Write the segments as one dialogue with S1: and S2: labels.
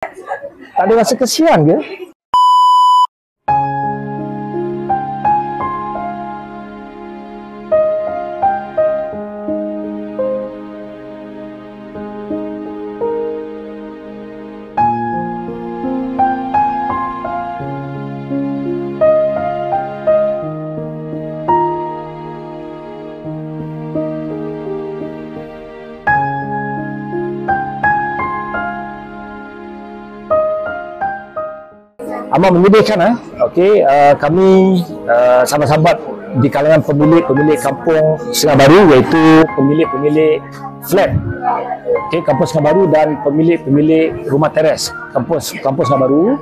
S1: Tak ada rasa kesian ke? Amat menyedihkan okey, kami sahabat-sahabat di kalangan pemilik kampung Sungai Baru, iaitu pemilik flat kampung Sungai Baru dan pemilik rumah teres kampung Sungai Baru,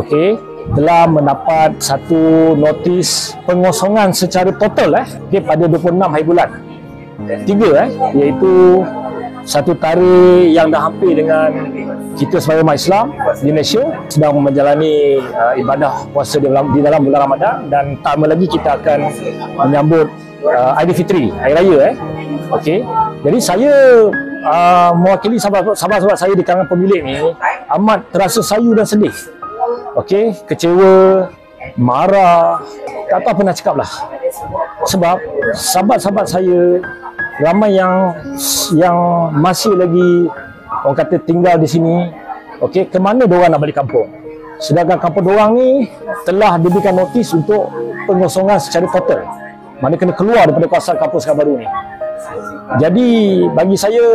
S1: okey, telah mendapat satu notis pengosongan secara total pada 26 hari bulan 3 iaitu satu tarikh yang dah hampir dengan kita sebagai umat Islam di Malaysia sedang menjalani ibadah puasa di dalam bulan Ramadan, dan tak lama lagi kita akan menyambut Aidilfitri, Hari Raya. Okey. Jadi saya mewakili sahabat-sahabat saya di kalangan pemilik ni amat terasa sayu dan sedih. Okey, kecewa, marah, tak tahu apa nak cakap lah. Sebab sahabat-sahabat saya ramai yang masih lagi orang kata tinggal di sini, okey, ke mana diorang nak balik kampung? Sedangkan kampung diorang ni telah diberikan notis untuk pengosongan secara total. Mana kena keluar daripada kawasan kampung Sungai Baru ni. Jadi bagi saya,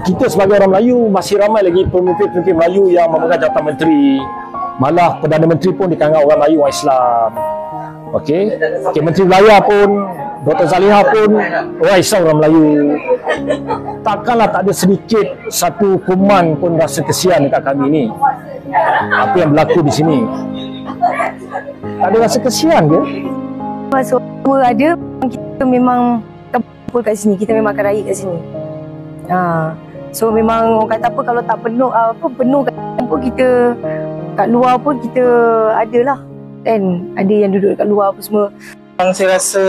S1: kita sebagai orang Melayu masih ramai lagi pemimpin-pemimpin Melayu yang memegang jawatan menteri. Malah Perdana Menteri pun di kalangan orang Melayu, orang Islam. Okey, Menteri Belayar pun, Dr. Zaliha pun orang Islam, orang Melayu. Takkanlah tak ada sedikit satu kuman pun rasa kesian dekat kami ni. Apa yang berlaku di sini? Tak ada rasa kesian ke?
S2: Semua ada, kita memang kumpul kat sini, kita memang akan raya kat sini. So memang orang kata apa, kalau tak penuh penuh kat kampung kita, kat luar pun kita adalah kan, ada yang duduk kat luar apa semua.
S3: Saya rasa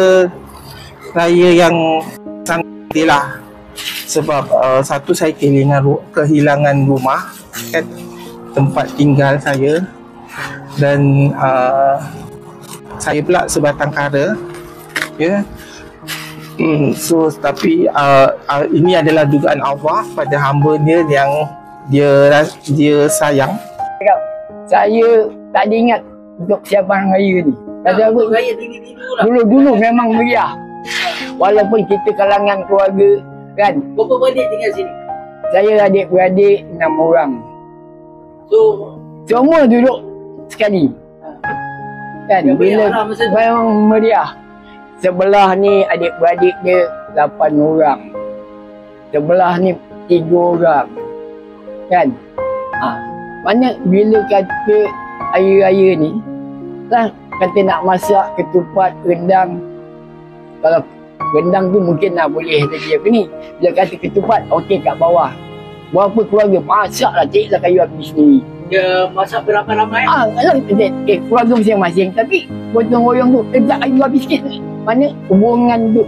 S3: raya yang sangat sedih lah. Sebab satu, saya kehilangan rumah kan, tempat tinggal saya, dan saya pula sebatang kara, ya. So tapi ini adalah dugaan Allah pada hamba dia yang dia sayang.
S4: Saya tak ada ingat untuk persiapan raya ni. Dulu memang meriah. Walaupun kita kalangan keluarga kan.
S5: Berapa beradik tinggal sini?
S4: Saya adik-beradik 6 orang.
S5: So
S4: semua duduk sekali. Kan bila memang meriah. Sebelah ni adik-beradik dia 8 orang. Sebelah ni 3 orang. Kan? Mana bila kata hari raya ni, kan kata nak masak ketupat, rendang. Kalau rendang tu mungkin nak boleh lagi apa ni. Bila kata ketupat, okey kat bawah. Berapa keluarga masaklah, carilah kayu api sendiri.
S5: dia masak berapa ramai?
S4: Keluarga masing-masing, tapi gotong royong tu kejap kayu api sikit. Mana hubungan tu